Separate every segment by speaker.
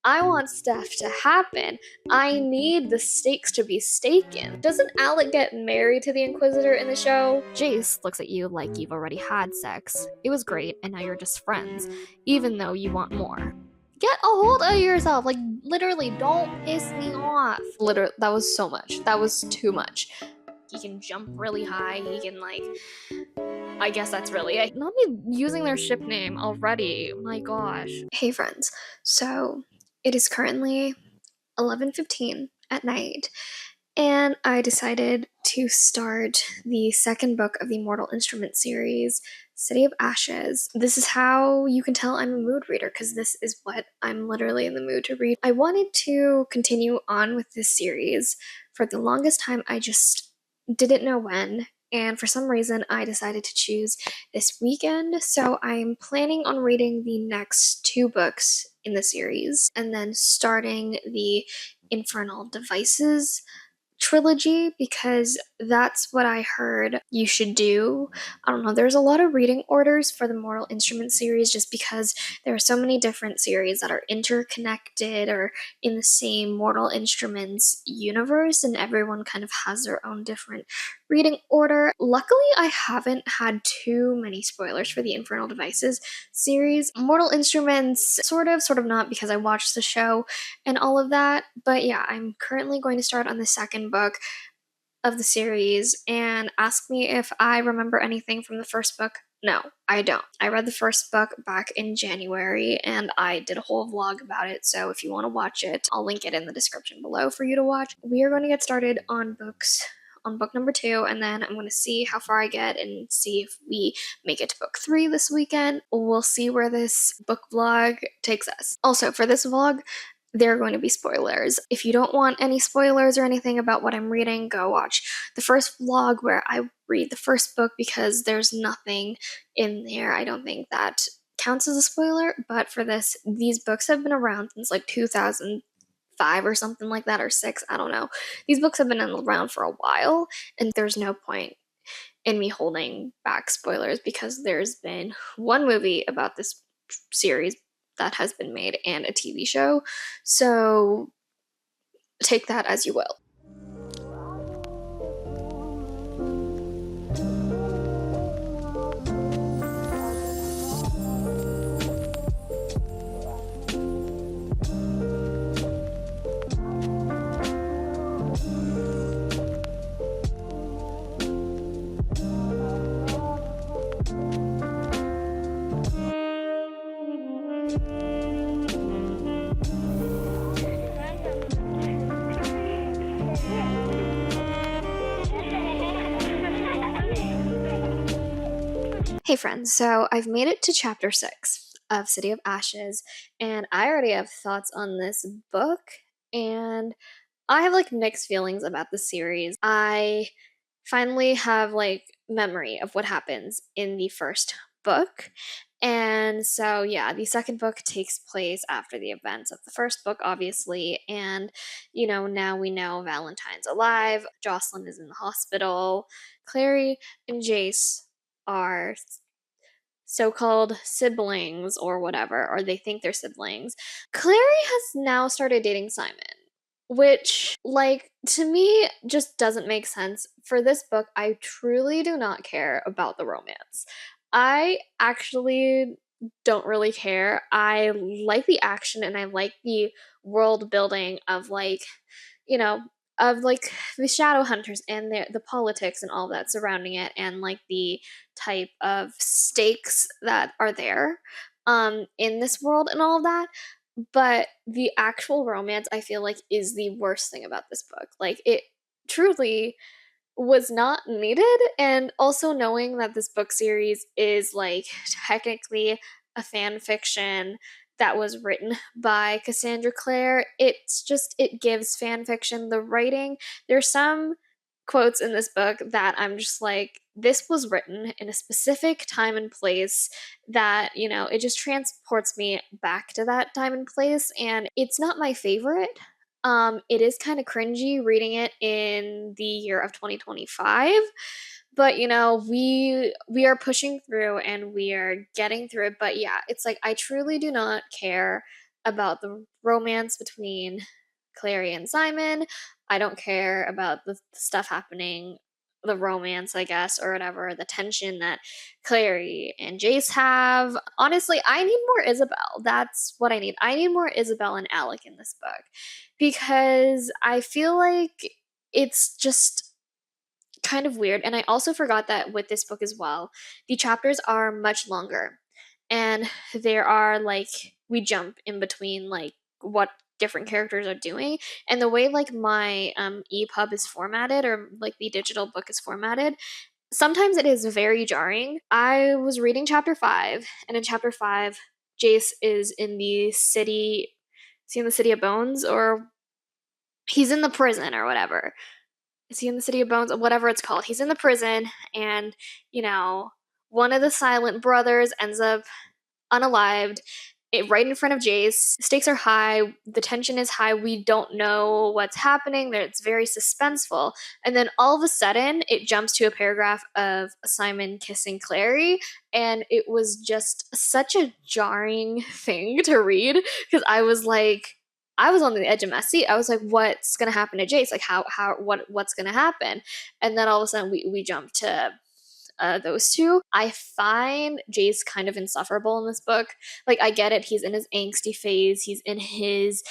Speaker 1: I want stuff to happen. I need the stakes to be staken. Doesn't Alec get married to the Inquisitor in the show?
Speaker 2: Jace looks at you like you've already had sex. It was great, and now you're just friends, even though you want more.
Speaker 1: Get a hold of yourself. Like, literally, don't piss me off. Literally, that was so much. That was too much.
Speaker 2: He can jump really high, he can, I guess that's really it. Not me using their ship name already. My gosh.
Speaker 1: Hey friends, so it is currently 11:15 at night, and I decided to start the second book of the Mortal Instrument series, City of Ashes. This is how you can tell I'm a mood reader, because this is what I'm literally in the mood to read. I wanted to continue on with this series for the longest time. I just didn't know when, and for some reason I decided to choose this weekend. So I'm planning on reading the next two books in the series and then starting the Infernal Devices trilogy, because that's what I heard you should do. I don't know, there's a lot of reading orders for the Mortal Instrument series just because there are so many different series that are interconnected or in the same Mortal Instruments universe, and everyone kind of has their own different reading order. Luckily, I haven't had too many spoilers for the Infernal Devices series. Mortal Instruments, sort of not, because I watched the show and all of that. But yeah, I'm currently going to start on the second book of the series, and ask me if I remember anything from the first book. No, I don't. I read the first book back in January and I did a whole vlog about it, so if you want to watch it, I'll link it in the description below for you to watch. We are going to get started on book number 2, and then I'm going to see how far I get and see if we make it to book 3 this weekend. We'll see where this book vlog takes us. Also, for this vlog, there are going to be spoilers. If you don't want any spoilers or anything about what I'm reading, go watch the first vlog where I read the first book, because there's nothing in there I don't think that counts as a spoiler. But for this, these books have been around since like 2005 or something like that, or 6, I don't know. These books have been around for a while, and there's no point in me holding back spoilers, because there's been one movie about this series that has been made and a TV show. So take that as you will. Hey friends, so I've made it to chapter 6 of City of Ashes, and I already have thoughts on this book, and I have like mixed feelings about the series. I finally have like memory of what happens in the first book. And so, yeah, the second book takes place after the events of the first book, obviously. And, now we know Valentine's alive, Jocelyn is in the hospital, Clary and Jace are so-called siblings or whatever, or they think they're siblings. Clary has now started dating Simon, which, to me, just doesn't make sense. For this book, I truly do not care about the romance. I actually don't really care. I like the action and I like the world building of you know, the shadow hunters and the politics and all that surrounding it, and the type of stakes that are there in this world and all of that. But the actual romance, I feel like, is the worst thing about this book. It truly was not needed. And also knowing that this book series is technically a fan fiction that was written by Cassandra Clare, it gives fan fiction the writing. There's some quotes in this book that I'm just like, this was written in a specific time and place that, it just transports me back to that time and place. And it's not my favorite. It is kind of cringy reading it in the year of 2025, but we are pushing through and we are getting through it. But yeah, it's like I truly do not care about the romance between Clary and Simon. I don't care about the stuff happening, the romance, I guess, or whatever, the tension that Clary and Jace have. Honestly, I need more Isabel. That's what I need. I need more Isabel and Alec in this book because I feel like it's just kind of weird. And I also forgot that with this book as well, the chapters are much longer. And there are like, we jump in between like what different characters are doing. And the way like my EPUB is formatted or like the digital book is formatted, sometimes it is very jarring. I was reading chapter 5, and in chapter 5, Jace is in the city, is he in the city of bones or he's in the prison or whatever. Is he in the City of Bones? Whatever it's called. He's in the prison, and, you know, one of the silent brothers ends up unalived right in front of Jace. Stakes are high, the tension is high, we don't know what's happening, it's very suspenseful. And then all of a sudden, it jumps to a paragraph of Simon kissing Clary, and it was just such a jarring thing to read because I was on the edge of my seat. I was like, what's gonna happen to Jace? Like what's gonna happen? And then all of a sudden we jump to those two. I find Jace kind of insufferable in this book. Like, I get it, he's in his angsty phase, he's in his,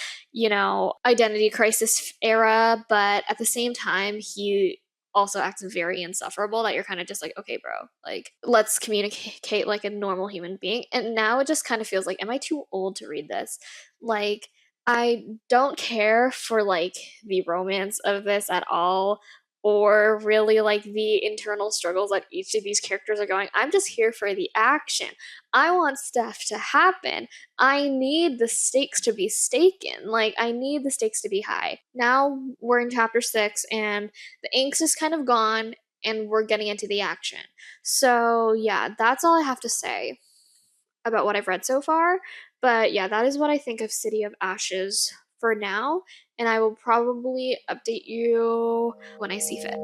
Speaker 1: identity crisis era, but at the same time, he also acts very insufferable that you're kind of just like, okay, bro, like, let's communicate like a normal human being. And now it just kind of feels like, am I too old to read this? Like, I don't care for like the romance of this at all or really like the internal struggles that each of these characters are going. I'm just here for the action. I want stuff to happen. I need the stakes to be staken. Like, I need the stakes to be high. Now we're in chapter 6, and the angst is kind of gone, and we're getting into the action. So, yeah, that's all I have to say about what I've read so far. But yeah, that is what I think of City of Ashes for now, and I will probably update you when I see fit.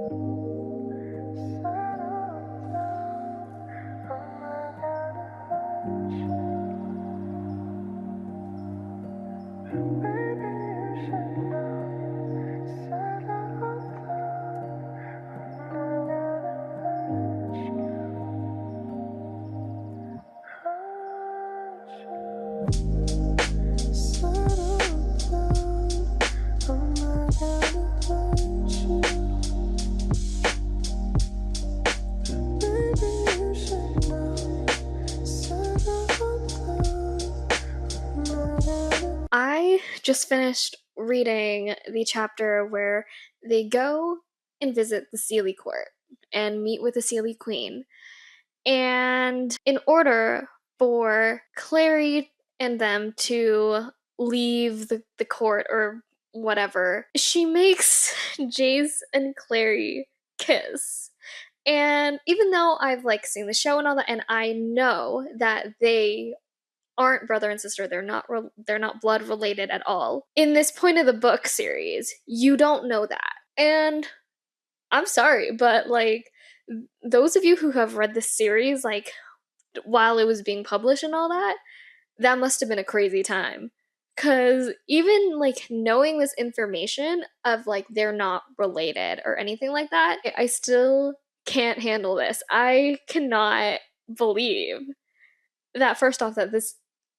Speaker 1: I just finished reading the chapter where they go and visit the Seelie Court and meet with the Seelie Queen. And in order for Clary and them to leave the court or whatever, she makes Jace and Clary kiss. And even though I've like seen the show and all that, and I know that they aren't brother and sister, they're not blood related at all. In this point of the book series, you don't know that. And I'm sorry, but like those of you who have read this series like while it was being published and all that, that must have been a crazy time. Cause even like knowing this information of like they're not related or anything like that, I still can't handle this. I cannot believe that first off that this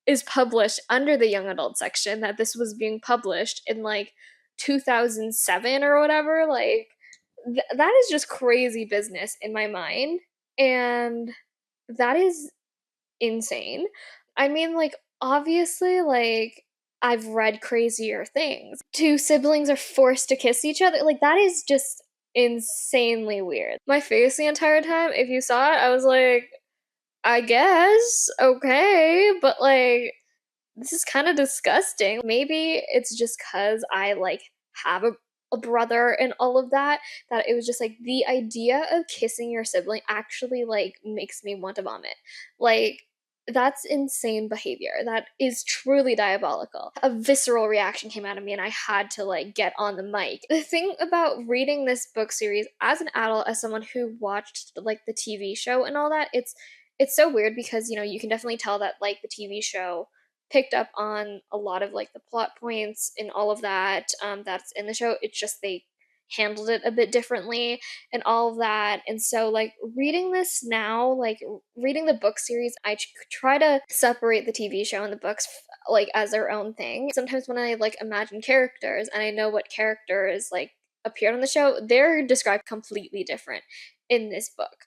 Speaker 1: is published under the young adult section, that this was being published in like 2007 or whatever. Like that is just crazy business in my mind. And that is insane. I mean, like, obviously, like, I've read crazier things. Two siblings are forced to kiss each other. Like, that is just insanely weird. My face the entire time, if you saw it, I was like, I guess, okay, but like, this is kind of disgusting. Maybe it's just because I like have a brother and all of that, that it was just like the idea of kissing your sibling actually like makes me want to vomit. Like, that's insane behavior. That is truly diabolical. A visceral reaction came out of me and I had to like get on the mic. The thing about reading this book series as an adult, as someone who watched like the TV show and all that, it's so weird because you can definitely tell that like the TV show picked up on a lot of like the plot points and all of that that's in the show. It's just they handled it a bit differently and all of that. And so like reading this now, like reading the book series, I try to separate the TV show and the books like as their own thing. Sometimes when I like imagine characters and I know what characters like appeared on the show, they're described completely different in this book.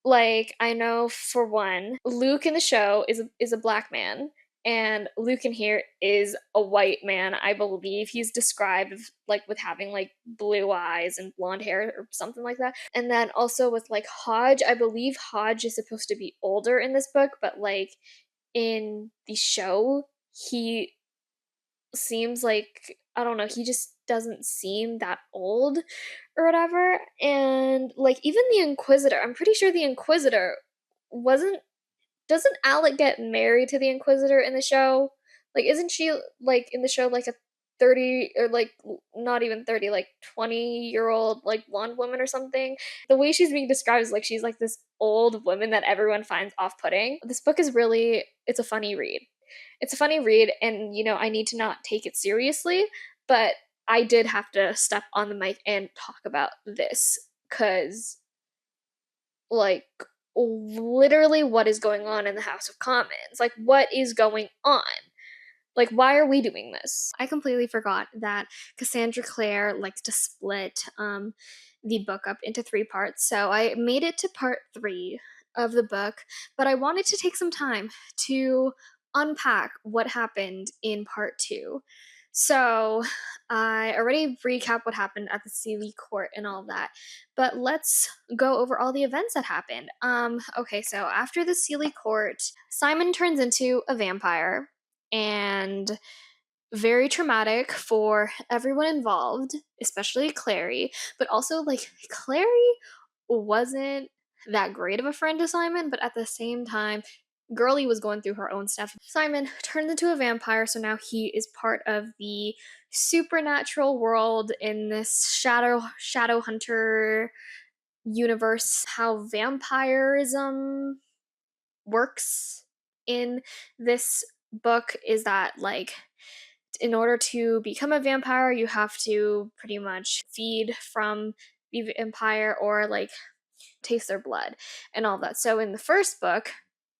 Speaker 1: Like I know for one, Luke in the show is a black man, and Luke in here is a white man. I believe he's described like with having like blue eyes and blonde hair or something like that. And then also with like Hodge, I believe Hodge is supposed to be older in this book, but like in the show, he seems like I don't know, he just doesn't seem that old or whatever. And like even the Inquisitor, I'm pretty sure the Inquisitor wasn't doesn't Alec get married to the Inquisitor in the show? Like isn't she like in the show like a 30 or like not even 30 like 20-year-old like blonde woman or something. The way she's being described is like she's like this old woman that everyone finds off-putting. This book is really it's a funny read. It's a funny read, and you know, I need to not take it seriously, but I did have to step on the mic and talk about this because, like, literally, what is going on in the House of Commons? Like, what is going on? Like, why are we doing this? I completely forgot that Cassandra Clare likes to split the book up into three parts. So I made it to part three of the book, but I wanted to take some time to unpack what happened in part two. So I already recapped what happened at the Sealy court and all that, but let's go over all the events that happened. Okay, so after the Sealy court, Simon turns into a vampire and very traumatic for everyone involved, especially Clary, but also like Clary wasn't that great of a friend to Simon, but at the same time, Girly was going through her own stuff. Simon turns into a vampire, so now he is part of the supernatural world in this shadow hunter universe. How vampirism works in this book is that like in order to become a vampire you have to pretty much feed from the vampire or like taste their blood and all that. So in the first book,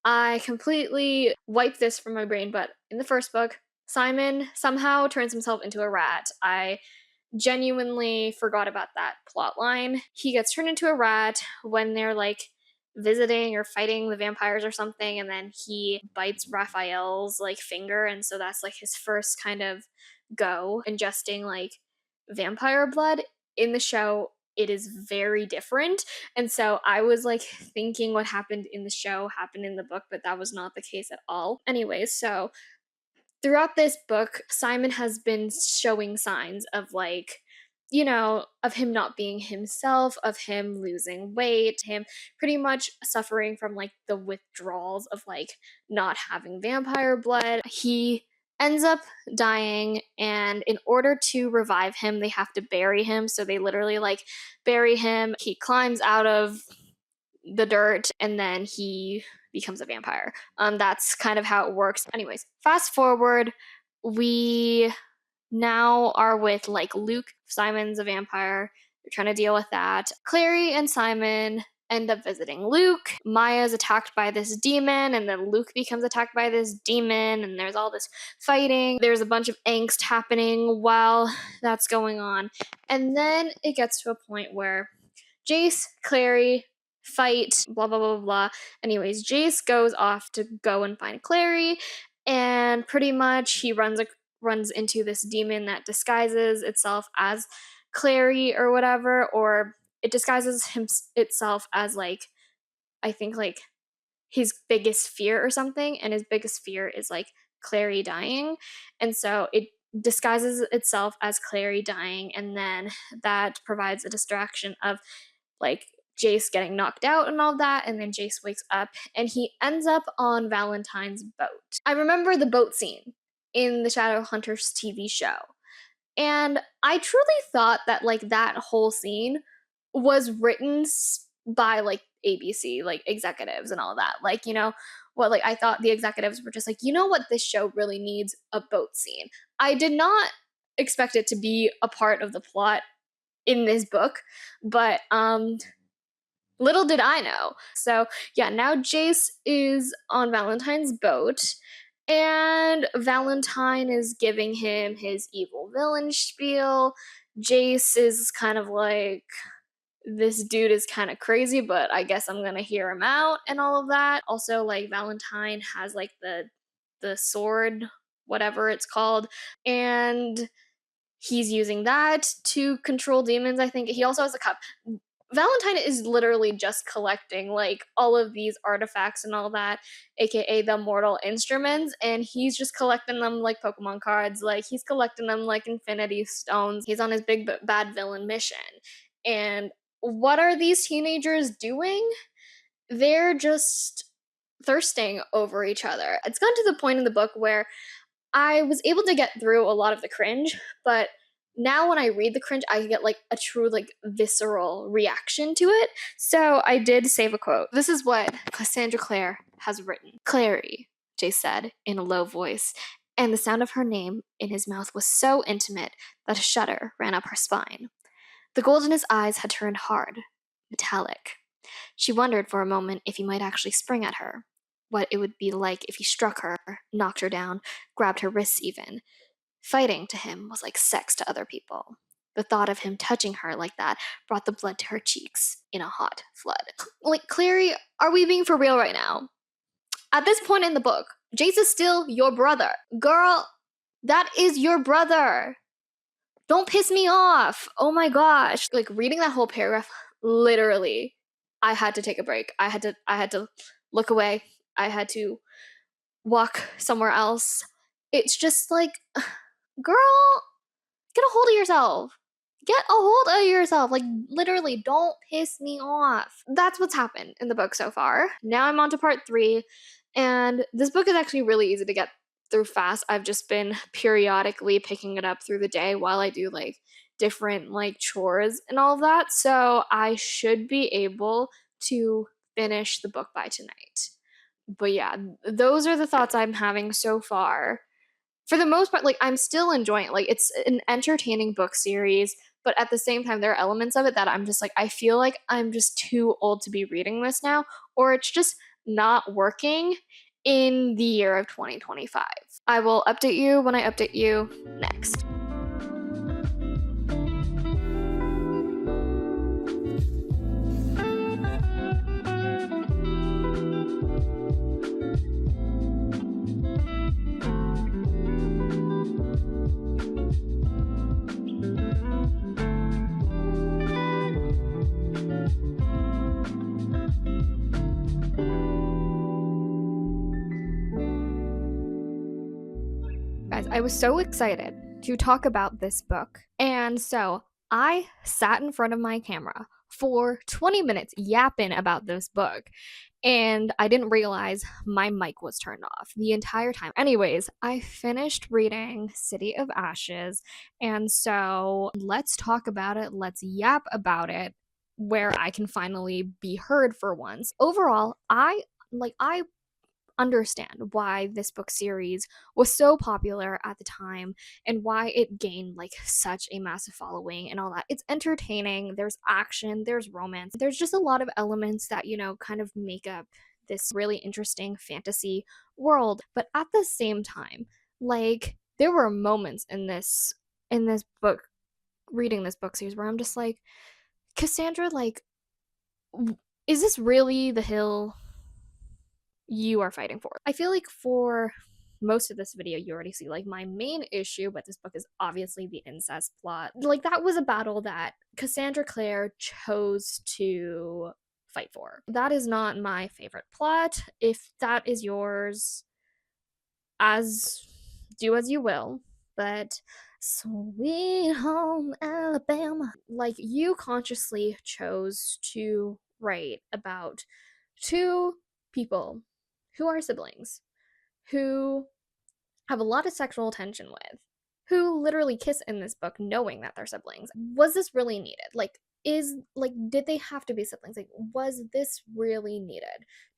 Speaker 1: I completely wiped this from my brain, but in the first book, Simon somehow turns himself into a rat. I genuinely forgot about that plot line. He gets turned into a rat when they're like visiting or fighting the vampires or something, and then he bites Raphael's like finger, and so that's like his first kind of go ingesting like vampire blood. In the show, it is very different. And so I was like thinking what happened in the show happened in the book, but that was not the case at all. Anyways, so throughout this book, Simon has been showing signs of like, you know, of him not being himself, of him losing weight, him pretty much suffering from like the withdrawals of like not having vampire blood. He ends up dying, and in order to revive him, they have to bury him. So they literally like bury him. He climbs out of the dirt and then he becomes a vampire. That's kind of how it works. Anyways, fast forward, we now are with like Luke. Simon's a vampire. They're trying to deal with that. Clary and Simon end up visiting Luke. Maya's attacked by this demon, and then Luke becomes attacked by this demon, and there's all this fighting. There's a bunch of angst happening while that's going on. And then it gets to a point where Jace, Clary fight, blah, blah, blah, blah. Anyways, Jace goes off to go and find Clary, and pretty much he runs into this demon that disguises itself as Clary or whatever, or it disguises itself as like, I think like his biggest fear or something, and his biggest fear is like Clary dying. And so it disguises itself as Clary dying, and then that provides a distraction of like Jace getting knocked out and all that, and then Jace wakes up and he ends up on Valentine's boat. I remember the boat scene in the Shadowhunters TV show. And I truly thought that like that whole scene was written by like ABC, like executives and all that. Like, you know,
Speaker 2: what, like, I thought the executives were just like, you know what, this show really needs a boat scene. I did not expect it to be a part of the plot in this book, but little did I know. So, yeah, now Jace is on Valentine's boat, and Valentine is giving him his evil villain spiel. Jace is kind of like, this dude is kind of crazy, but I guess I'm gonna hear him out and all of that. Also, like, Valentine has like the sword, whatever it's called, and he's using that to control demons. I think he also has a cup. Valentine is literally just collecting like all of these artifacts and all that, aka the mortal instruments, and he's just collecting them like Pokemon cards. Like, he's collecting them like Infinity Stones. He's on his big bad villain mission. And what are these teenagers doing? They're just thirsting over each other. It's gotten to the point in the book where I was able to get through a lot of the cringe, but now when I read the cringe, I get like a true, like, visceral reaction to it. So I did save a quote. This is what Cassandra Clare has written. Clary, Jay said in a low voice, and the sound of her name in his mouth was so intimate that a shudder ran up her spine. The gold in his eyes had turned hard, metallic. She wondered for a moment if he might actually spring at her, what it would be like if he struck her, knocked her down, grabbed her wrists even. Fighting to him was like sex to other people. The thought of him touching her like that brought the blood to her cheeks in a hot flood. Like, Clary, are we being for real right now? At this point in the book, Jace is still your brother. Girl, that is your brother. Don't piss me off. Oh my gosh. Like, reading that whole paragraph, literally, I had to take a break. I had to look away. I had to walk somewhere else. It's just like, girl, get a hold of yourself. Get a hold of yourself. Like, literally, don't piss me off. That's what's happened in the book so far. Now I'm on to part 3, and this book is actually really easy to get through fast. I've just been periodically picking it up through the day while I do like different like chores and all of that. So I should be able to finish the book by tonight. But yeah, those are the thoughts I'm having so far. For the most part, like, I'm still enjoying it. Like, it's an entertaining book series, but at the same time, there are elements of it that I'm just like, I feel like I'm just too old to be reading this now, or it's just not working in the year of 2025. I will update you when I update you next. Guys, I was so excited to talk about this book. And so I sat in front of my camera for 20 minutes yapping about this book. And I didn't realize my mic was turned off the entire time. Anyways, I finished reading City of Ashes. And so let's talk about it. Let's yap about it where I can finally be heard for once. Overall, I understand why this book series was so popular at the time and why it gained like such a massive following and all that. It's entertaining, there's action, there's romance, there's just a lot of elements that, you know, kind of make up this really interesting fantasy world. But at the same time, like, there were moments in this book, reading this book series, where I'm just like, Cassandra, like, is this really the hill you are fighting for? I feel like for most of this video, you already see like my main issue with this book is obviously the incest plot. Like, that was a battle that Cassandra Clare chose to fight for. That is not my favorite plot. If that is yours, as do as you will. But Sweet Home Alabama, like, you consciously chose to write about two people who are siblings, who have a lot of sexual tension with, who literally kiss in this book knowing that they're siblings. Was this really needed? Like, is like, did they have to be siblings? Like, was this really needed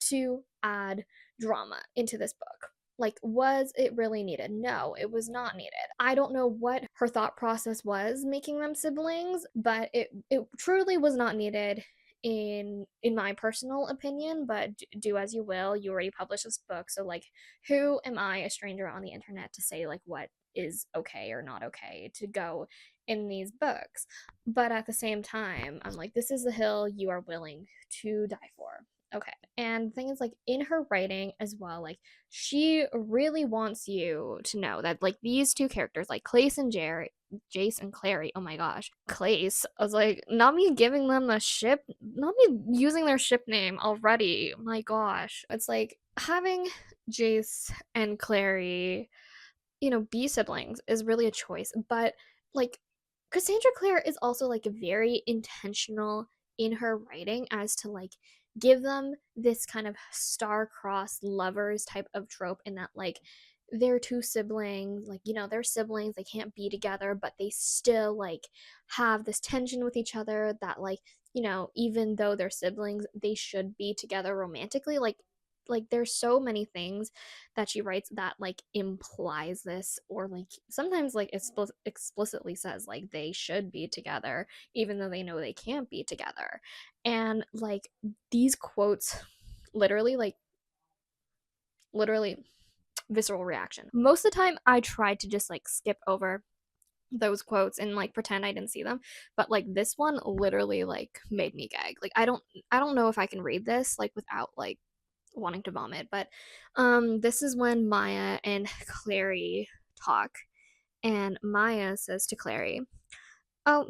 Speaker 2: to add drama into this book? Like, was it really needed? No, it was not needed. I don't know what her thought process was making them siblings, but it truly was not needed in my personal opinion. But do as you will. You already published this book, so like, who am I, a stranger on the internet, to say like what is okay or not okay to go in these books? But at the same time, I'm like, this is the hill you are willing to die for. Okay. And the thing is, like, in her writing as well, like, she really wants you to know that, like, these two characters, like Clace and Jerry, Jace and Clary, oh my gosh, Clace, I was like, not me giving them a ship, not me using their ship name already. My gosh. It's like having Jace and Clary, be siblings is really a choice. But like, Cassandra Clare is also like very intentional in her writing as to like give them this kind of star-crossed lovers type of trope, in that like they're two siblings, like they're siblings, they can't be together, but they still like have this tension with each other that like, even though they're siblings, they should be together romantically. Like there's so many things that she writes that like implies this, or like sometimes like explicitly says like they should be together even though they know they can't be together. And like these quotes, literally, like, literally visceral reaction. Most of the time I tried to just like skip over those quotes and like pretend I didn't see them, but like this one literally like made me gag. Like I don't know if I can read this like without like wanting to vomit. But this is when Maya and Clary talk, and Maya says to Clary, "Oh,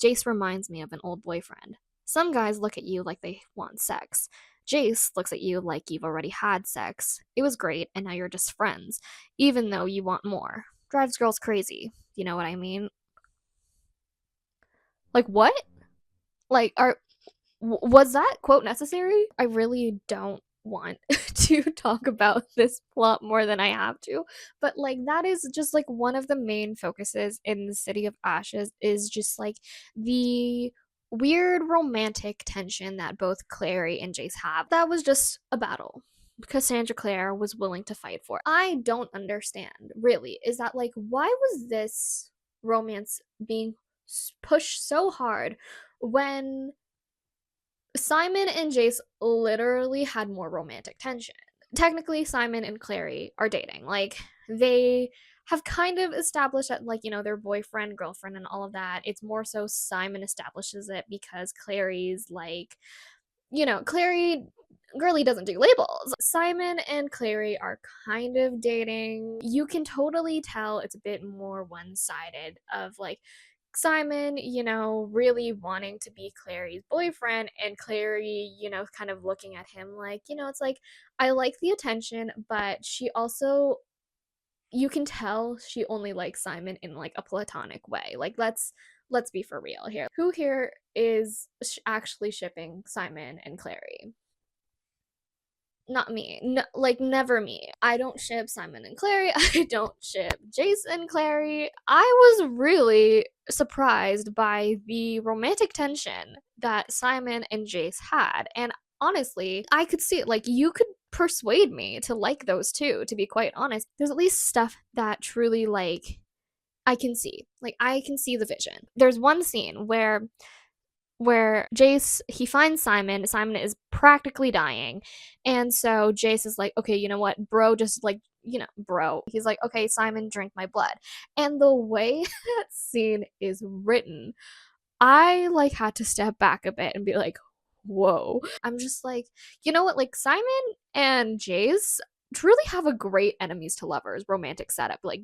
Speaker 2: Jace reminds me of an old boyfriend. Some guys look at you like they want sex. Jace looks at you like you've already had sex. It was great, and now you're just friends, even though you want more. Drives girls crazy. You know what I mean?" Like, what? Like, was that quote necessary? I really don't want to talk about this plot more than I have to, but like that is just like one of the main focuses in the City of Ashes, is just like the weird romantic tension that both Clary and Jace have. That was just a battle Cassandra Clare was willing to fight for. I don't understand, really, is that like, why was this romance being pushed so hard when Simon and Jace literally had more romantic tension? Technically, Simon and Clary are dating. Like, they have kind of established that, like, they're boyfriend, girlfriend, and all of that. It's more so Simon establishes it because Clary's like, Clary girly doesn't do labels. Simon and Clary are kind of dating. You can totally tell it's a bit more one sided, of like, Simon, really wanting to be Clary's boyfriend, and Clary, kind of looking at him like, it's like, I like the attention, but she also, you can tell she only likes Simon in like a platonic way. Like, let's be for real here. Who here is actually shipping Simon and Clary? Not me. No, like, never me. I don't ship Simon and Clary. I don't ship Jace and Clary. I was really surprised by the romantic tension that Simon and Jace had. And honestly, I could see it. Like, you could persuade me to like those two, to be quite honest. There's at least stuff that truly, like, I can see. Like, I can see the vision. There's one scene where Jace, he finds Simon. Simon is practically dying. And so Jace is like, okay, you know what? Bro, just like, bro. He's like, okay, Simon, drink my blood. And the way that scene is written, I like had to step back a bit and be like, whoa. I'm just like, you know what? Like, Simon and Jace truly have a great enemies to lovers romantic setup, like,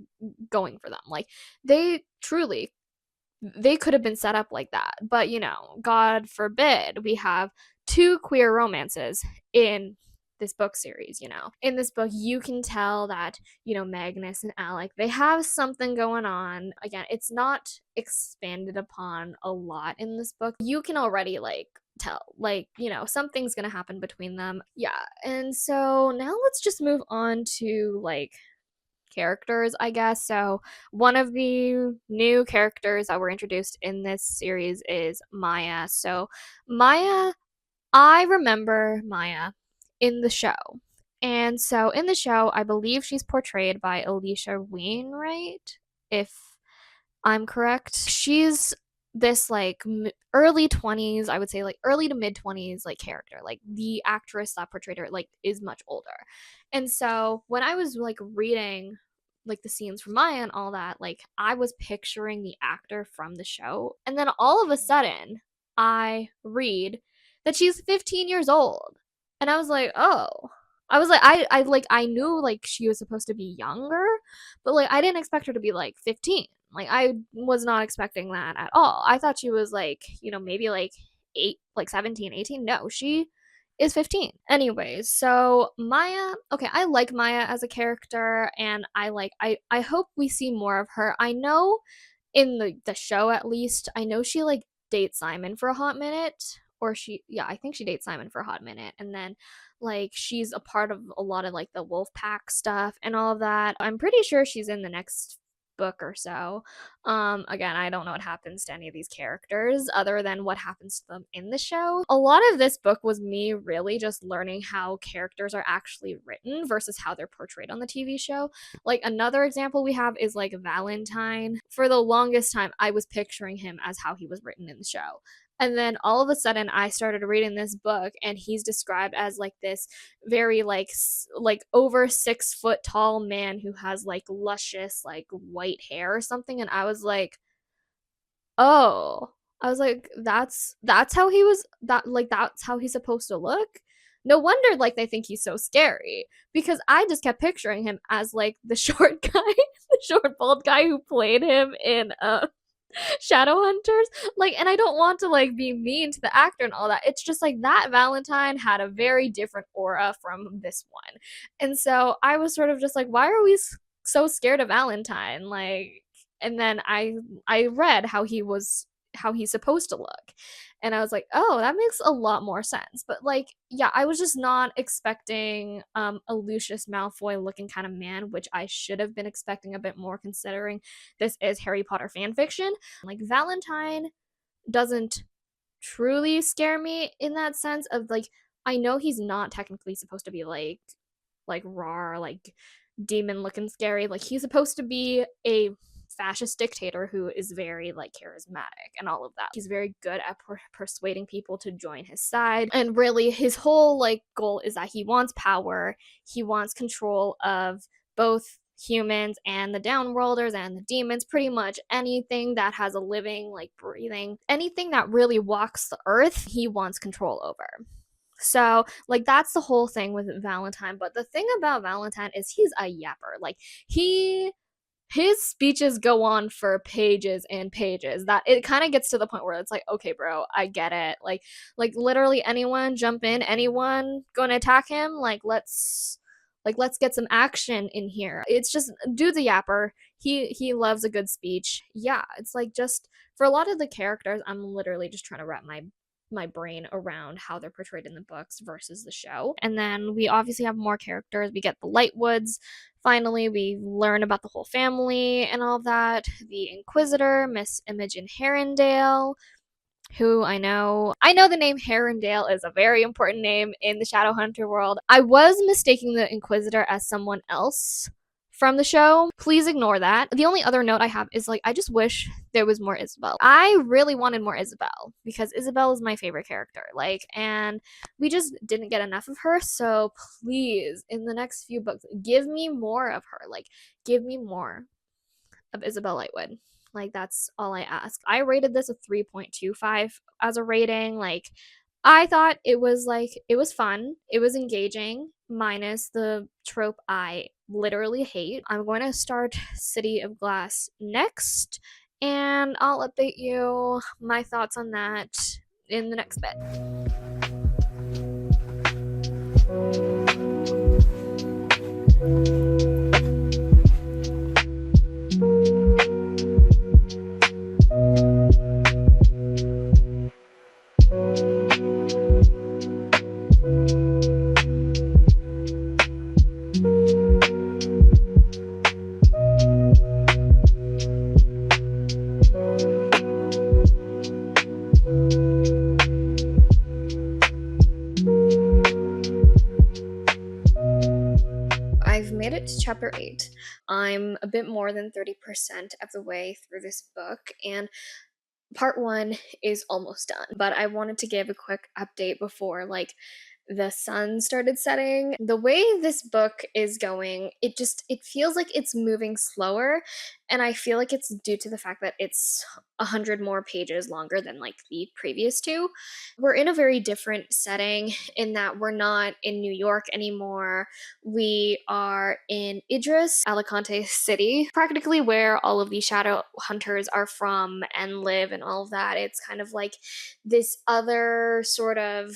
Speaker 2: going for them. Like, they truly, they could have been set up like that. But, God forbid we have two queer romances in this book series. In this book, you can tell that, Magnus and Alec, they have something going on. Again, it's not expanded upon a lot in this book. You can already, like, tell, like, something's gonna happen between them. Yeah. And so now let's just move on to, like, characters, I guess. So one of the new characters that were introduced in this series is Maya. So Maya, I remember Maya in the show. And so in the show, I believe she's portrayed by Alicia Wainwright, if I'm correct. She's this like early 20s, I would say like early to mid 20s like character. Like the actress that portrayed her like is much older. And so when I was like reading like the scenes from Maya and all that, like I was picturing the actor from the show. And then all of a sudden, I read that she's 15 years old. And I was like, "Oh." I was like I knew like she was supposed to be younger, but like I didn't expect her to be like 15. Like I was not expecting that at all. I thought she was like, maybe like 8, like 17, 18. No, she is 15. Anyways, so Maya, okay, I like Maya as a character, and I hope we see more of her. I know in the show, at least, I know she like dates Simon for a hot minute, or yeah, I think she dates Simon for a hot minute, and then like she's a part of a lot of like the wolf pack stuff and all of that. I'm pretty sure she's in the next book or so. Again, I don't know what happens to any of these characters other than what happens to them in the show. A lot of this book was me really just learning how characters are actually written versus how they're portrayed on the TV show. Like another example we have is like Valentine. For the longest time, I was picturing him as how he was written in the show. And then all of a sudden I started reading this book, and he's described as like this very like over 6 foot tall man who has like luscious like white hair or something. And I was like, oh, I was like, that's how he was, that's how he's supposed to look. No wonder like they think he's so scary, because I just kept picturing him as like the short guy, the short bald guy who played him in Shadowhunters. Like, and I don't want to like be mean to the actor and all that. It's just like that Valentine had a very different aura from this one. And so I was sort of just like, why are we so scared of Valentine? Like, and then I read how he's supposed to look. And I was like, oh, that makes a lot more sense. But like, yeah, I was just not expecting a Lucius Malfoy looking kind of man, which I should have been expecting a bit more considering this is Harry Potter fan fiction. Like Valentine doesn't truly scare me in that sense of like, I know he's not technically supposed to be like raw, like demon looking scary. Like he's supposed to be a fascist dictator who is very like charismatic and all of that. He's very good at persuading people to join his side. And really his whole like goal is that he wants power. He wants control of both humans and the downworlders and the demons, pretty much anything that has a living, like breathing, anything that really walks the earth, he wants control over. So, like, that's the whole thing with Valentine. But the thing about Valentine is he's a yapper. Like, his speeches go on for pages and pages, that it kind of gets to the point where it's like, okay, bro, I get it. Like literally anyone jump in, anyone going to attack him, let's get some action in here. It's just dude's a yapper. He loves a good speech. Yeah, it's like, just for a lot of the characters, I'm literally just trying to wrap my brain around how they're portrayed in the books versus the show. And then we obviously have more characters. We get the Lightwoods. Finally, we learn about the whole family and all of that. The Inquisitor, Miss Imogen Herondale, who I know the name Herondale is a very important name in the Shadowhunter world. I was mistaking the Inquisitor as someone else from the show. Please ignore that. The only other note I have is like, I just wish there was more Isabel. I really wanted more Isabel because Isabel is my favorite character. Like, and we just didn't get enough of her. So please, in the next few books, give me more of her. Like, give me more of Isabel Lightwood. Like, that's all I ask. I rated this a 3.25 as a rating. Like, I thought it was fun. It was engaging, minus the trope I literally hate. I'm going to start City of Glass next, and I'll update you my thoughts on that in the next bit.
Speaker 1: chapter 8. I'm a bit more than 30% of the way through this book, and part 1 is almost done. But I wanted to give a quick update before, like, the sun started setting. The way this book is going, it feels like it's moving slower, and I feel like it's due to the fact that it's 100 more pages longer than like the previous two. We're in a very different setting in that we're not in New York anymore. We are in Idris, Alicante City, practically where all of the shadow hunters are from and live and all of that. It's kind of like this other sort of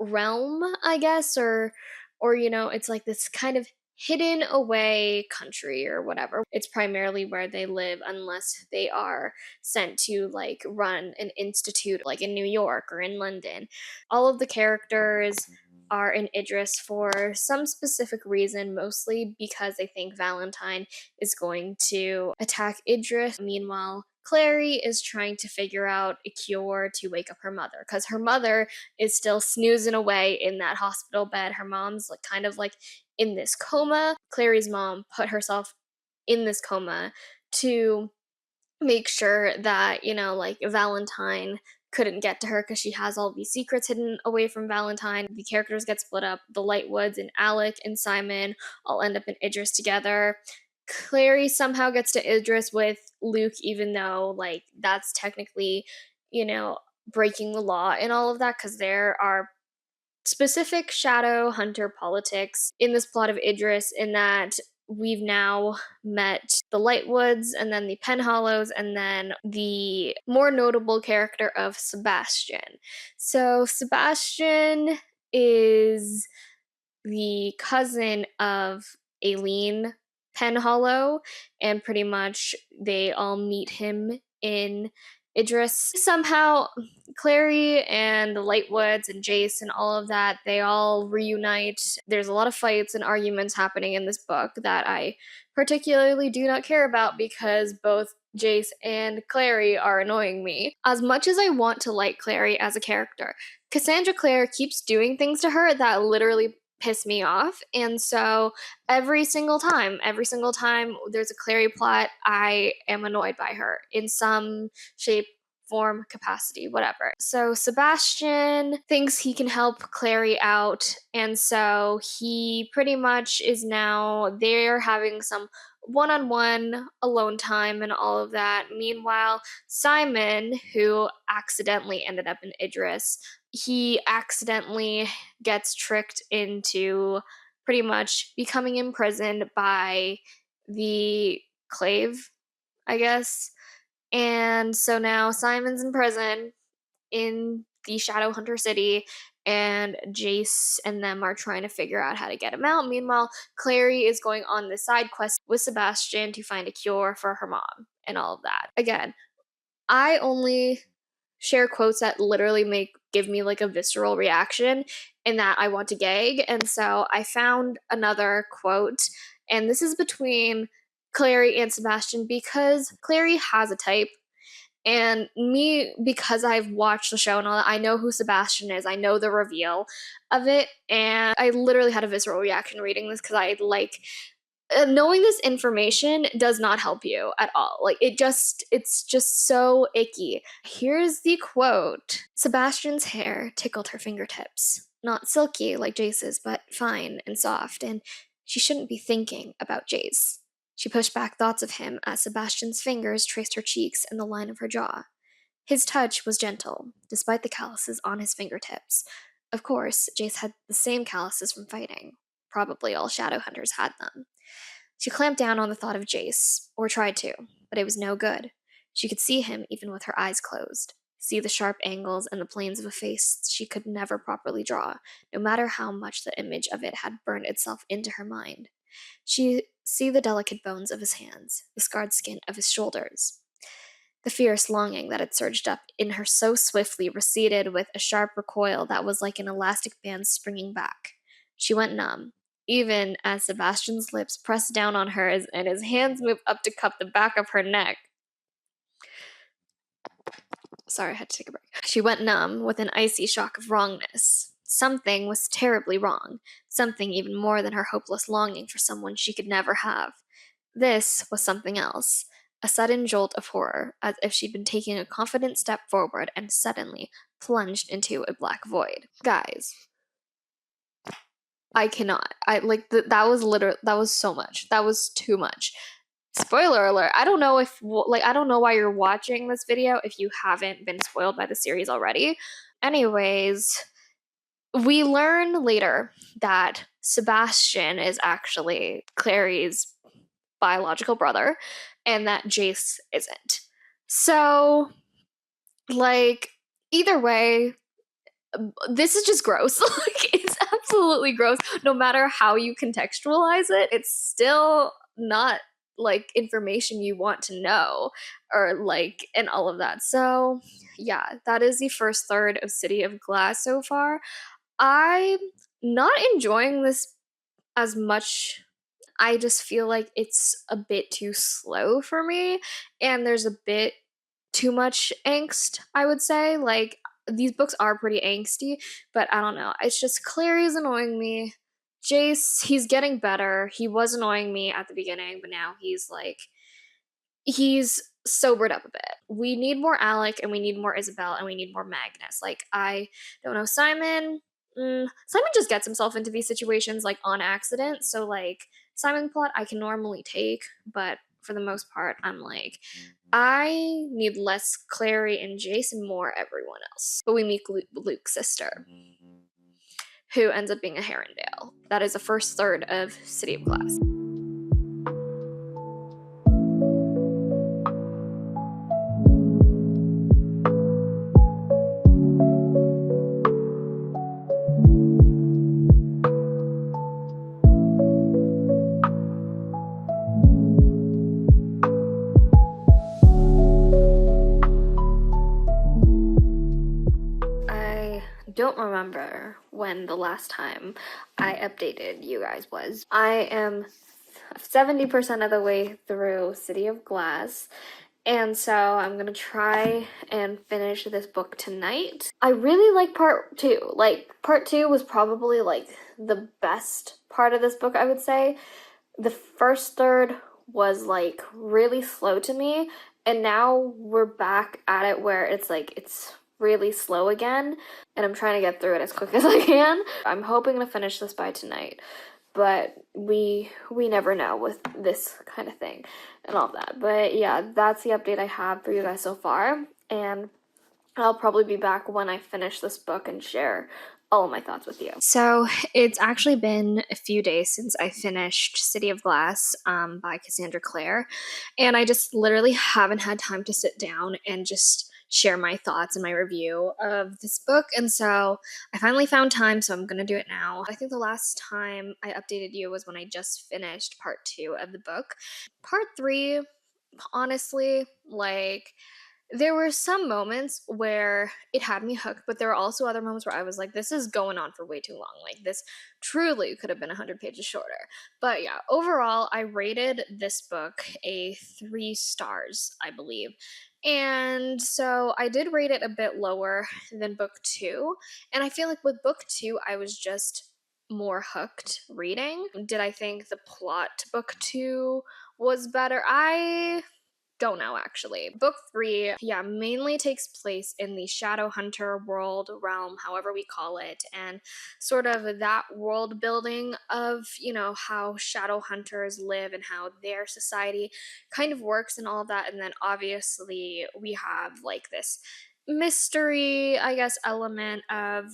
Speaker 1: realm, I guess, or it's like this kind of hidden away country or whatever. It's primarily where they live unless they are sent to like run an institute like in New York or in London. All of the characters are in Idris for some specific reason, mostly because they think Valentine is going to attack Idris. Meanwhile, Clary is trying to figure out a cure to wake up her mother because her mother is still snoozing away in that hospital bed. Her mom's like kind of like in this coma. Clary's mom put herself in this coma to make sure that, like Valentine couldn't get to her because she has all these secrets hidden away from Valentine. The characters get split up. The Lightwoods and Alec and Simon all end up in Idris together. Clary somehow gets to Idris with Luke, even though, like, that's technically, you know, breaking the law and all of that because there are specific shadow hunter politics in this plot of Idris, in that we've now met the Lightwoods and then the Penhallows and then the more notable character of Sebastian. So Sebastian is the cousin of Aileen Penhallow, and pretty much they all meet him in Idris. Somehow, Clary and the Lightwoods and Jace and all of that, they all reunite. There's a lot of fights and arguments happening in this book that I particularly do not care about because both Jace and Clary are annoying me. As much as I want to like Clary as a character, Cassandra Clare keeps doing things to her that literally piss me off. And so every single time there's a Clary plot, I am annoyed by her in some shape, form, capacity, whatever. So Sebastian thinks he can help Clary out, and so he pretty much is now they're having some one-on-one alone time and all of that. Meanwhile, Simon, who accidentally ended up in Idris, he accidentally gets tricked into pretty much becoming imprisoned by the Clave, I guess. And so now Simon's in prison in the Shadowhunter City, and Jace and them are trying to figure out how to get him out. Meanwhile, Clary is going on this side quest with Sebastian to find a cure for her mom and all of that. Again, I only share quotes that literally give me like a visceral reaction and that I want to gag. And so I found another quote, and this is between Clary and Sebastian because Clary has a type. And me, because I've watched the show and all that, I know who Sebastian is. I know the reveal of it. And I literally had a visceral reaction reading this because I like knowing this information does not help you at all. Like it's just so icky. Here's the quote. Sebastian's hair tickled her fingertips. Not silky like Jace's, but fine and soft, and she shouldn't be thinking about Jace. She pushed back thoughts of him as Sebastian's fingers traced her cheeks and the line of her jaw. His touch was gentle, despite the calluses on his fingertips. Of course, Jace had the same calluses from fighting. Probably all shadow hunters had them. She clamped down on the thought of Jace, or tried to, but it was no good. She could see him even with her eyes closed, see the sharp angles and the planes of a face she could never properly draw, no matter how much the image of it had burned itself into her mind. She see the delicate bones of his hands, the scarred skin of his shoulders. The fierce longing that had surged up in her so swiftly receded with a sharp recoil that was like an elastic band springing back. She went numb, even as Sebastian's lips pressed down on hers and his hands moved up to cup the back of her neck. Sorry, I had to take a break. She went numb with an icy shock of wrongness. something was terribly wrong, something even more than her hopeless longing for someone she could never have. This was something else. A sudden jolt of horror, as if she'd been taking a confident step forward and suddenly plunged into a black void. Guys, I cannot. I like that was literally that was so much. That was too much. Spoiler alert. I don't know if like I don't know why you're watching this video if you haven't been spoiled by the series already. Anyways, we learn later that Sebastian is actually Clary's biological brother and that Jace isn't. So, like, either way, this is just gross. Like, it's absolutely gross. No matter how you contextualize it, it's still not like information you want to know or like and all of that. So, yeah, that is the first third of City of Glass so far. I'm not enjoying this as much. I just feel like it's a bit too slow for me, and there's a bit too much angst, I would say. Like, these books are pretty angsty, but I don't know. It's just Clary's annoying me. Jace, he's getting better. He was annoying me at the beginning, but now he's sobered up a bit. We need more Alec and we need more Isabel and we need more Magnus. Like, I don't know, Simon. Simon just gets himself into these situations like on accident. So like Simon plot I can normally take, but for the most part, I'm like, I need less Clary and Jason, more everyone else. But we meet Luke's sister, who ends up being a Herondale. That is the first third of City of Glass. I don't remember when the last time I updated you guys was. I am 70% of the way through City of Glass, and so I'm gonna try and finish this book tonight. I really like part two. Like, part two was probably like the best part of this book, I would say. The first third was like really slow to me, and now we're back at it where it's like it's really slow again, and I'm trying to get through it as quick as I can. I'm hoping to finish this by tonight, but we never know with this kind of thing and all that. But yeah, that's the update I have for you guys so far, and I'll probably be back when I finish this book and share all of my thoughts with you. So it's actually been a few days since I finished City of Glass by Cassandra Clare, and I just literally haven't had time to sit down and just share my thoughts and my review of this book. And so I finally found time, so I'm gonna do it now. I think the last time I updated you was when I just finished part two of the book. Part three, honestly, like, there were some moments where it had me hooked, but there were also other moments where I was like, this is going on for way too long. Like, this truly could have been 100 pages shorter. But yeah, overall, I rated this book a 3 stars, I believe. And so I did rate it a bit lower than book two. And I feel like with book two, I was just more hooked reading. Did I think the plot to book two was better? I don't know, actually. Book three, yeah, mainly takes place in the Shadowhunter world, realm, however we call it, and sort of that world building of, how Shadowhunters live and how their society kind of works and all that. And then obviously we have like this mystery, I guess, element of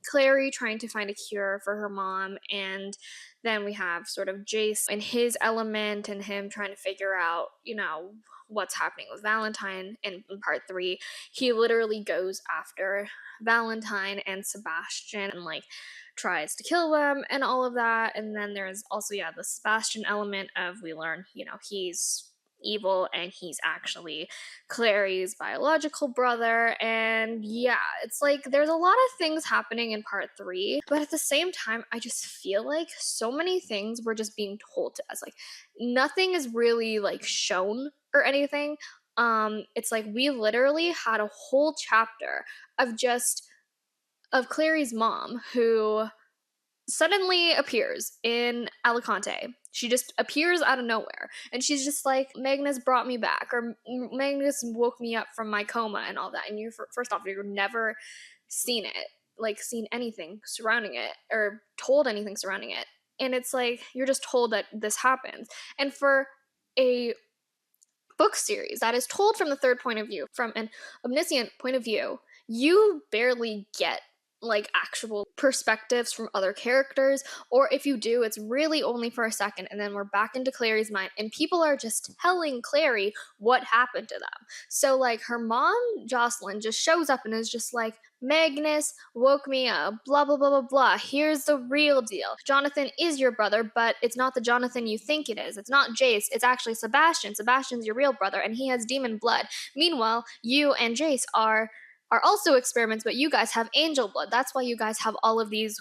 Speaker 1: Clary trying to find a cure for her mom, and then we have sort of Jace and his element and him trying to figure out, what's happening with Valentine in part three. He literally goes after Valentine and Sebastian and like tries to kill them and all of that. And then there's also, yeah, the Sebastian element of we learn, he's evil and he's actually Clary's biological brother. And yeah, it's like there's a lot of things happening in part three, but at the same time, I just feel like so many things were just being told to us. Like, nothing is really like shown or anything. It's like we literally had a whole chapter of just
Speaker 2: of Clary's mom, who suddenly appears in Alicante. She just appears out of nowhere. And she's just like, Magnus brought me back, or Magnus woke me up from my coma and all that. And you, first off, you've never seen it, like, seen anything surrounding it, or told anything surrounding it. And it's like, you're just told that this happens. And for a book series that is told from the third point of view, from an omniscient point of view, you barely get like actual perspectives from other characters, or if you do, it's really only for a second, and then we're back into Clary's mind, and people are just telling Clary what happened to them. So like her mom, Jocelyn, just shows up and is just like, Magnus woke me up, blah blah blah blah blah. Here's the real deal. Jonathan is your brother, but it's not the Jonathan you think it is. It's not Jace, it's actually Sebastian. Sebastian's your real brother, and he has demon blood. Meanwhile, you and Jace are also experiments, but you guys have angel blood. That's why you guys have all of these,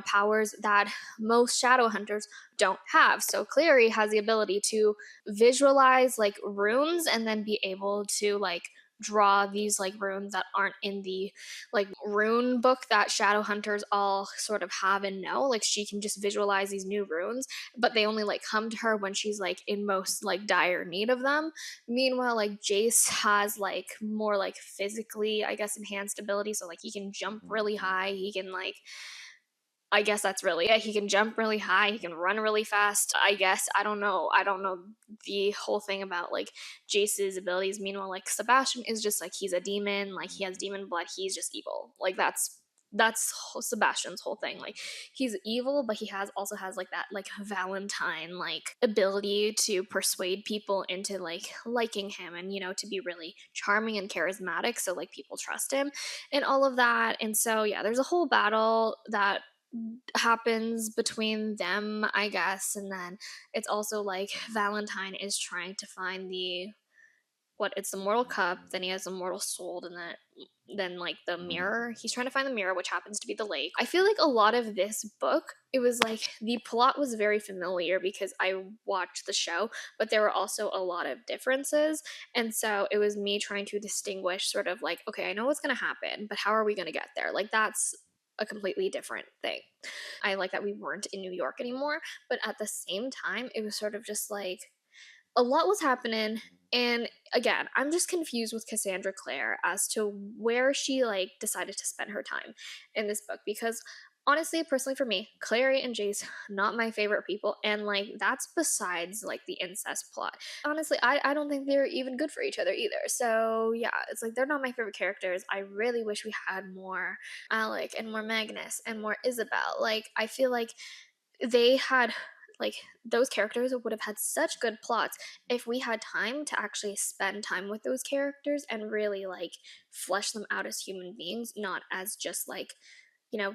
Speaker 2: powers that most shadow hunters don't have. So Clary has the ability to visualize like runes, and then be able to like draw these like runes that aren't in the like rune book that shadow hunters all sort of have and know. Like she can just visualize these new runes, but they only like come to her when she's like in most like dire need of them. Meanwhile, like Jace has like more like physically, I guess, enhanced ability. So like he can jump really high. He can like, I guess that's really it. He can jump really high. He can run really fast. I guess I don't know. I don't know the whole thing about like Jace's abilities. Meanwhile, like Sebastian is just like he's a demon. Like he has demon blood. He's just evil. Like that's Sebastian's whole thing. Like he's evil, but he also has like that like Valentine like ability to persuade people into like liking him, and to be really charming and charismatic, so like people trust him and all of that. And so yeah, there's a whole battle that happens between them, I guess. And then it's also like Valentine is trying to find it's the mortal cup, then he has the mortal soul, and then like the mirror. He's trying to find the mirror, which happens to be the lake. I feel like a lot of this book, it was like the plot was very familiar because I watched the show, but there were also a lot of differences. And so it was me trying to distinguish sort of like, okay, I know what's going to happen, but how are we going to get there? Like that's a completely different thing. I like that we weren't in New York anymore, but at the same time, it was sort of just like a lot was happening. And again, I'm just confused with Cassandra Clare as to where she like decided to spend her time in this book, because honestly, personally for me, Clary and Jace, not my favorite people, and like that's besides like the incest plot. Honestly, I don't think they're even good for each other either. So yeah, it's like they're not my favorite characters. I really wish we had more Alec and more Magnus and more Isabel. Like I feel like they had like those characters would have had such good plots if we had time to actually spend time with those characters and really like flesh them out as human beings, not as just like, you know,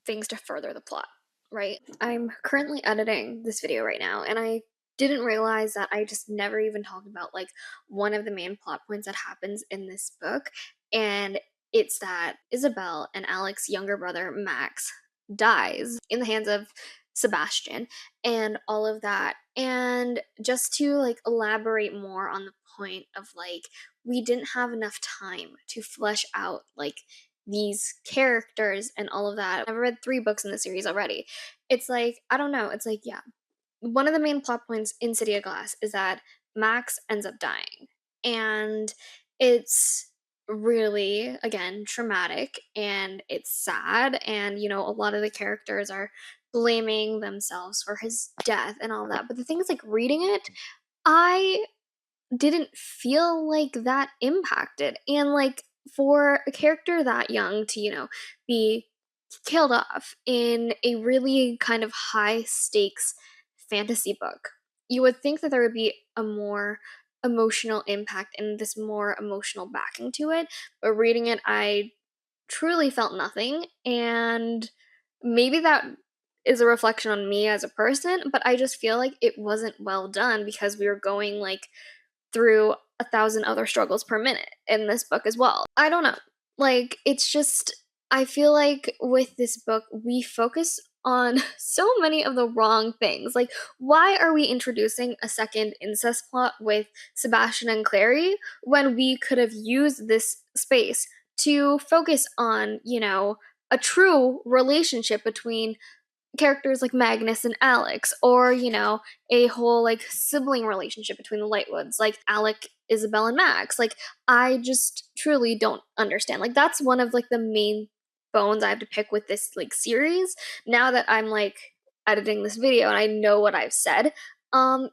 Speaker 2: things to further the plot, right? I'm currently editing this video right now, and I didn't realize that I just never even talked about like one of the main plot points that happens in this book, and it's that Isabel and Alex's younger brother Max dies in the hands of Sebastian and all of that. And just to like elaborate more on the point of like we didn't have enough time to flesh out like these characters and all of that. I've read 3 books in the series already. It's like, I don't know, it's like, yeah. One of the main plot points in City of Glass is that Max ends up dying. And it's really, again, traumatic, and it's sad. And, a lot of the characters are blaming themselves for his death and all that. But the thing is, like, reading it, I didn't feel like that impacted. And like for a character that young to, be killed off in a really kind of high stakes fantasy book, you would think that there would be a more emotional impact and this more emotional backing to it. But reading it, I truly felt nothing. And maybe that is a reflection on me as a person, but I just feel like it wasn't well done because we were going like through 1,000 other struggles per minute in this book as well. I don't know. Like, it's just, I feel like with this book, we focus on so many of the wrong things. Like, why are we introducing a second incest plot with Sebastian and Clary when we could have used this space to focus on, a true relationship between characters like Magnus and Alex, or, a whole like sibling relationship between the Lightwoods, like Alec, Isabel, and Max. Like, I just truly don't understand. Like, that's one of like the main bones I have to pick with this like series. Now that I'm like editing this video and I know what I've said,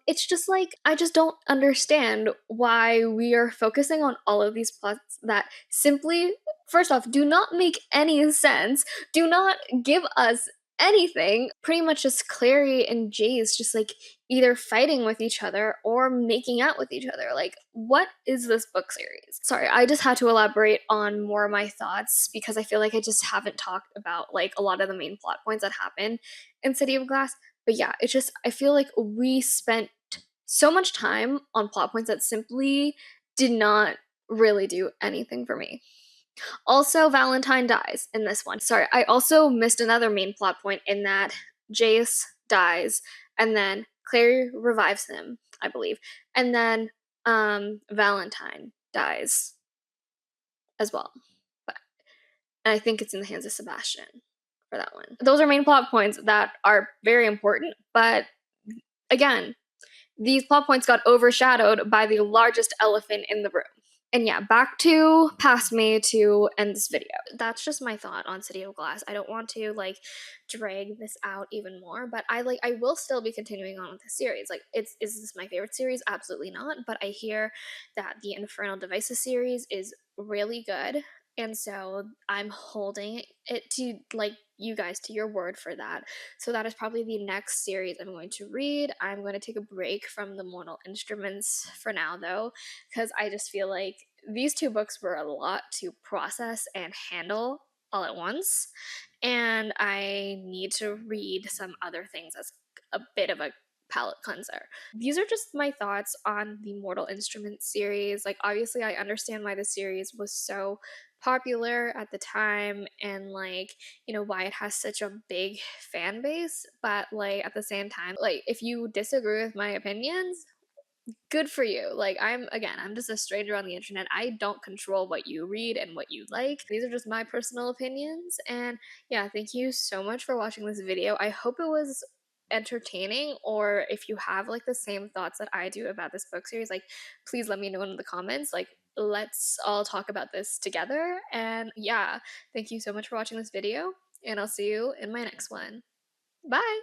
Speaker 2: it's just like I just don't understand why we are focusing on all of these plots that simply, first off, do not make any sense, do not give us anything. Pretty much just Clary and Jace just like either fighting with each other or making out with each other. Like, what is this book series? Sorry, I just had to elaborate on more of my thoughts because I feel like I just haven't talked about like a lot of the main plot points that happen in City of Glass. But yeah, it's just, I feel like we spent so much time on plot points that simply did not really do anything for me. Also, Valentine dies in this one. Sorry, I also missed another main plot point in that Jace dies, and then Claire revives him, I believe, and then Valentine dies as well. But and I think it's in the hands of Sebastian for that one. Those are main plot points that are very important, but again, these plot points got overshadowed by the largest elephant in the room. And yeah, back to past me to end this video. That's just my thought on City of Glass. I don't want to like drag this out even more, but I will still be continuing on with the series. Like, is this my favorite series? Absolutely not. But I hear that the Infernal Devices series is really good. And so I'm holding it to like you guys to your word for that. So that is probably the next series I'm going to read. I'm going to take a break from the Mortal Instruments for now though, because I just feel like these two books were a lot to process and handle all at once. And I need to read some other things as a bit of a palette cleanser. These are just my thoughts on the Mortal Instruments series. Like, obviously, I understand why the series was so popular at the time and like why it has such a big fan base, but like at the same time, like, if you disagree with my opinions, good for you. Like, I'm just a stranger on the internet. I don't control what you read and what you like. These are just my personal opinions. And yeah, thank you so much for watching this video. I hope it was entertaining, or if you have like the same thoughts that I do about this book series, like, please let me know in the comments. Like, let's all talk about this together. And yeah, thank you so much for watching this video, and I'll see you in my next one. Bye.